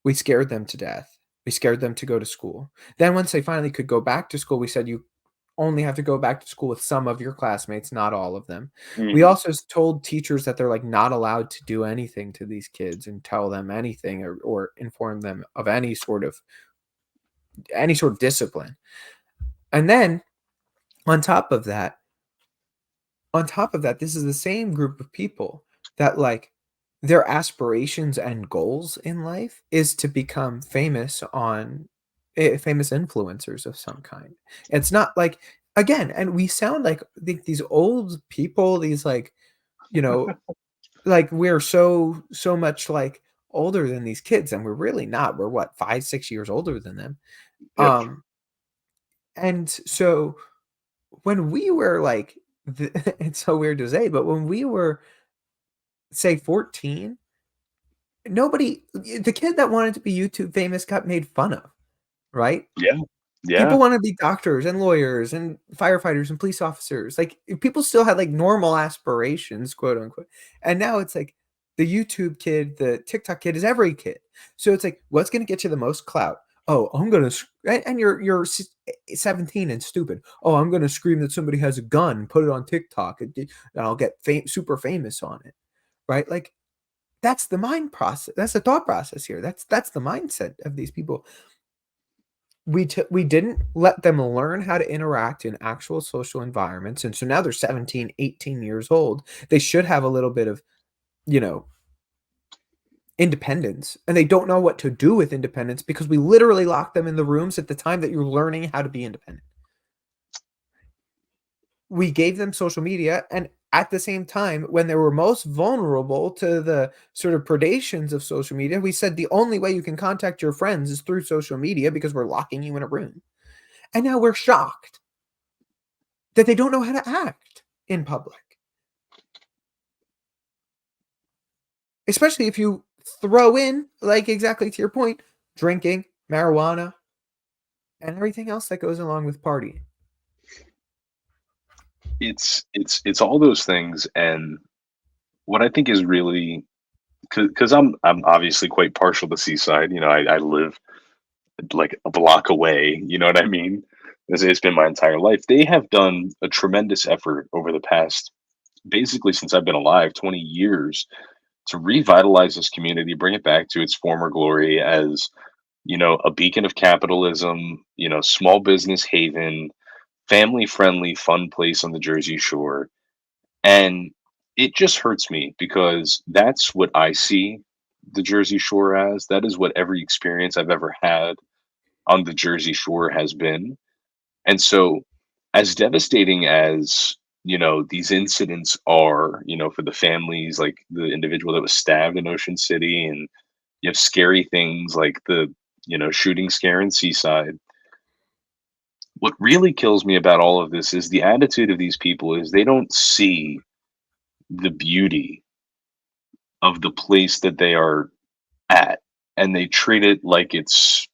We scared them to death. We scared them to go to school. Then once they finally could go back to school, we said, "You only have to go back to school with some of your classmates, not all of them." We Hmm. also told teachers that they're, like, not allowed to do anything to these kids and tell them anything or inform them of any sort of discipline. And then on top of that this is the same group of people that, like, their aspirations and goals in life is to become famous on famous influencers of some kind. It's not like again, and we sound like these old people, these like, you know, like we're so much like older than these kids, and we're really not. We're what, 5, 6 years older than them. Yep. Um, and so when we were like, it's so weird to say, but when we were say 14, nobody the kid that wanted to be YouTube famous got made fun of, right? Yeah. Yeah. People wanna be doctors and lawyers and firefighters and police officers, like, people still had, like, "normal aspirations," quote, unquote, and now it's like the YouTube kid, the TikTok kid is every kid. So it's like, what's gonna get you the most clout? "Oh, I'm gonna sc" and you're 17 and stupid. "Oh, I'm gonna scream that somebody has a gun and put it on TikTok, and I'll get super famous on it," right? Like, that's the mind process. That's the thought process here. That's the mindset of these people. We didn't let them learn how to interact in actual social environments, and so now they're 17, 18 years old. They should have a little bit of, you know, independence, and they don't know what to do with independence because we literally locked them in the rooms at the time that you're learning how to be independent. We gave them social media, and at the same time, when they were most vulnerable to the sort of predations of social media, we said the only way you can contact your friends is through social media because we're locking you in a room. And now we're shocked that they don't know how to act in public. Especially if you throw in, like exactly to your point, drinking, marijuana, and everything else that goes along with partying. It's all those things, and what I think is really because I'm obviously quite partial to Seaside. You know, I live like a block away. You know what I mean? It's been my entire life. They have done a tremendous effort over the past, basically since I've been alive, 20 years, to revitalize this community, bring it back to its former glory as, you know, a beacon of capitalism, you know, small business haven, family friendly, fun place on the Jersey Shore. And it just hurts me because that's what I see the Jersey Shore as. That is what every experience I've ever had on the Jersey Shore has been. And so, as devastating as, you know, these incidents are, you know, for the families, like the individual that was stabbed in Ocean City, and you have scary things like the, you know, shooting scare in Seaside. What really kills me about all of this is the attitude of these people is they don't see the beauty of the place that they are at, and they treat it like it's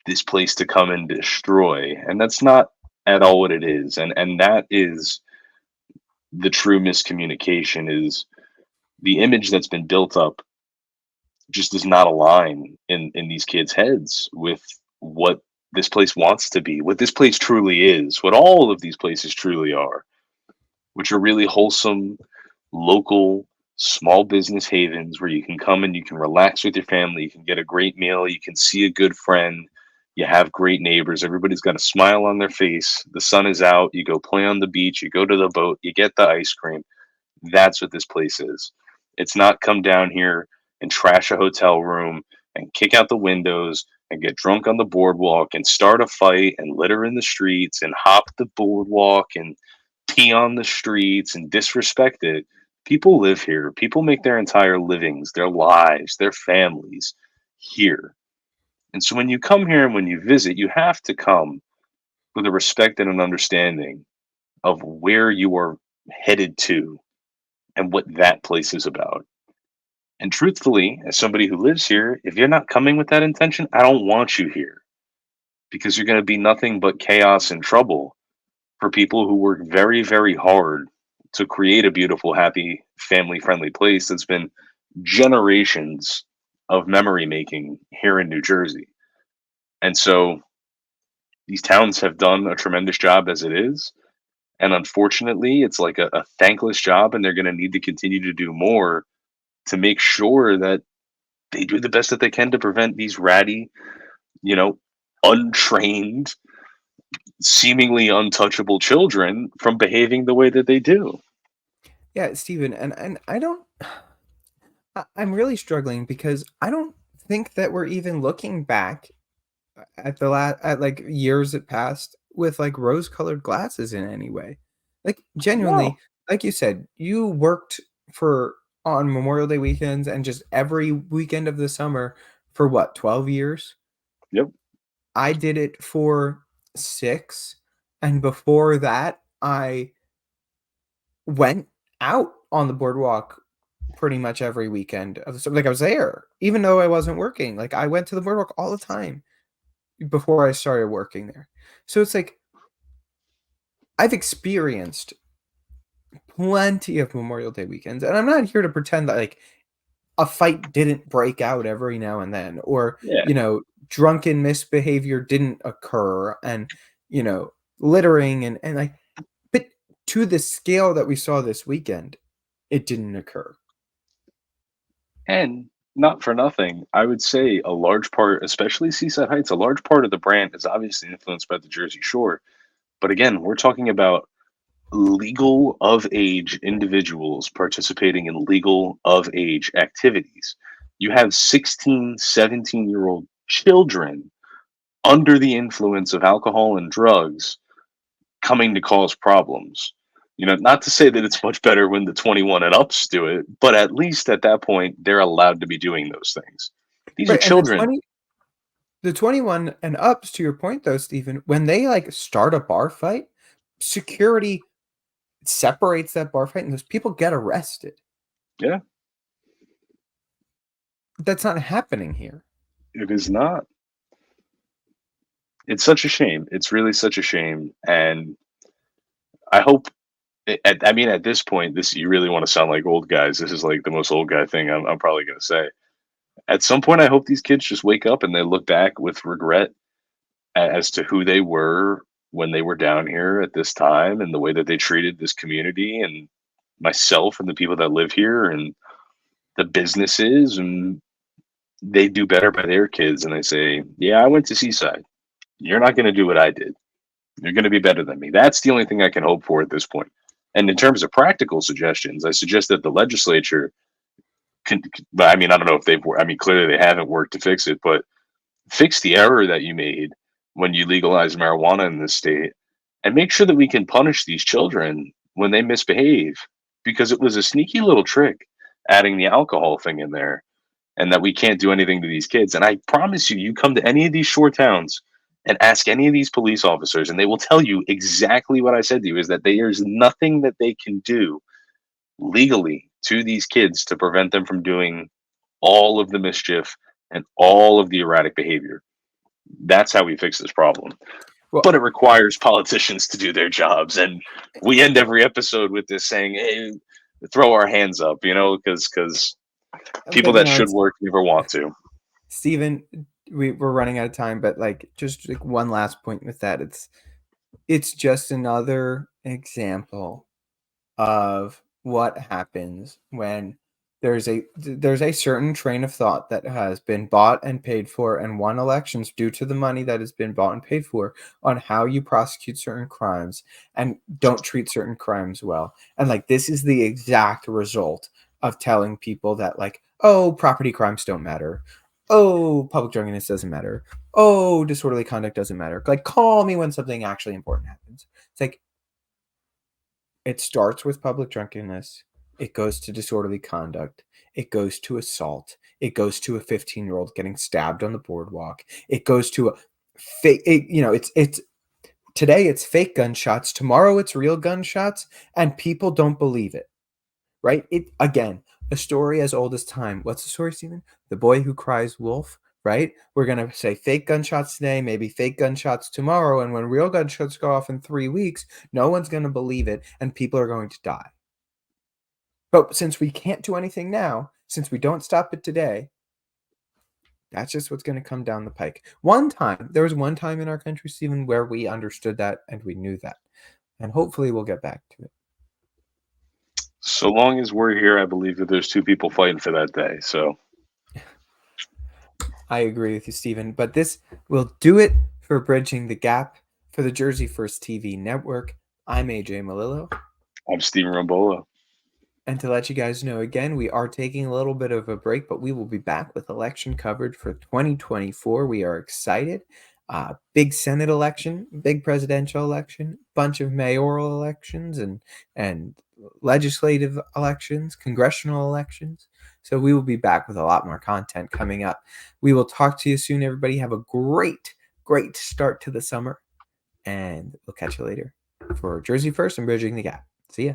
this place to come and destroy, and that's not at all what it is. And that is the true miscommunication, is the image that's been built up just does not align in these kids' heads with what this place wants to be, what this place truly is, what all of these places truly are, which are really wholesome, local small business havens where you can come and you can relax with your family, you can get a great meal, you can see a good friend, you have great neighbors, everybody's got a smile on their face, the sun is out, you go play on the beach, you go to the boat, you get the ice cream. That's what this place is. It's not come down here and trash a hotel room and kick out the windows and get drunk on the boardwalk and start a fight and litter in the streets and hop the boardwalk and pee on the streets and disrespect it. People live here. People make their entire livings, their lives, their families here. And so when you come here and when you visit, you have to come with a respect and an understanding of where you are headed to and what that place is about. And truthfully, as somebody who lives here, if you're not coming with that intention, I don't want you here because you're going to be nothing but chaos and trouble for people who work very, very hard to create a beautiful, happy, family friendly place that's been generations of memory making here in New Jersey. And so these towns have done a tremendous job as it is. And unfortunately, it's like a thankless job, and they're going to need to continue to do more to make sure that they do the best that they can to prevent these ratty, you know, untrained, seemingly untouchable children from behaving the way that they do. Yeah, Steven, and I don't I'm really struggling because I don't think that we're even looking back at like years that passed with like rose-colored glasses in any way. Like genuinely, No. like you said, you worked for on Memorial Day weekends and just every weekend of the summer for what, 12 years? Yep. I did it for 6, and before that, I went out on the boardwalk pretty much every weekend of the summer. Like, I was there, even though I wasn't working. Like, I went to the boardwalk all the time before I started working there. So it's like I've experienced plenty of Memorial Day weekends, and I'm not here to pretend that like a fight didn't break out every now and then, or Yeah. drunken misbehavior didn't occur, and littering and like, but to the scale that we saw this weekend, it didn't occur. And not for nothing, I would say a large part, especially Seaside Heights, a large part of the brand is obviously influenced by the Jersey Shore. But again, we're talking about legal of age individuals participating in legal of age activities. You have 16, 17-year-old children under the influence of alcohol and drugs coming to cause problems. Not to say that it's much better when the 21 and ups do it, but at least at that point, they're allowed to be doing those things. These are Right, and children. the 21 and ups, to your point though, Stephen, when they like start a bar fight, security separates that bar fight and those people get arrested. Yeah, That's not happening here. it is not. It's such a shame. It's really such a shame. And I hope, I mean, at this point, this you really want to sound like old guys. This is like the most old guy thing I'm probably going to say. At some point, I hope these kids just wake up and they look back with regret as to who they were when they were down here at this time and the way that they treated this community and myself and the people that live here and the businesses, and they do better by their kids and they say, yeah, I went to Seaside. You're not going to do what I did. You're going to be better than me. That's the only thing I can hope for at this point. And in terms of practical suggestions, I suggest that the legislature I mean, I don't know if I mean, clearly they haven't worked to fix it, but fix the error that you made when you legalized marijuana in this state and make sure that we can punish these children when they misbehave, because it was a sneaky little trick adding the alcohol thing in there, and that we can't do anything to these kids. And I promise you, you come to any of these shore towns and ask any of these police officers, and they will tell you exactly what I said to you, is that there's nothing that they can do legally to these kids to prevent them from doing all of the mischief and all of the erratic behavior. That's how we fix this problem. But Well, it requires politicians to do their jobs. And we end every episode with this saying, hey, throw our hands up, because people but that should work never want to. Steven, we're running out of time, but like just like one last point with that. It's just another example of what happens when there's a certain train of thought that has been bought and paid for and won elections due to the money that has been bought and paid for on how you prosecute certain crimes and don't treat certain crimes well. And like this is the exact result of telling people that like, oh, property crimes don't matter. Oh, public drunkenness doesn't matter. Oh, disorderly conduct doesn't matter. Like call me when something actually important happens. It's like it starts with public drunkenness. It goes to disorderly conduct. It goes to assault. It goes to a 15-year-old getting stabbed on the boardwalk. It goes to a fake. It's today it's fake gunshots. Tomorrow it's real gunshots, and people don't believe it. Right? It again, a story as old as time. What's the story, Stephen? The boy who cries wolf. Right? We're gonna say fake gunshots today, maybe fake gunshots tomorrow, and when real gunshots go off in 3 weeks, no one's gonna believe it, and people are going to die. But since we can't do anything now, since we don't stop it today, that's just what's going to come down the pike. There was one time in our country, Stephen, where we understood that and we knew that. And hopefully we'll get back to it. So long as we're here, I believe that there's two people fighting for that day. So I agree with you, Stephen. But this will do it for Bridging the Gap for the Jersey First TV network. I'm AJ Malillo. I'm Steven Rambola. And to let you guys know again, we are taking a little bit of a break, but we will be back with election coverage for 2024. We are excited. Big Senate election, big presidential election, bunch of mayoral elections and legislative elections, congressional elections. So we will be back with a lot more content coming up. We will talk to you soon, everybody. Have a great start to the summer. And we'll catch you later for Jersey First and Bridging the Gap. See ya.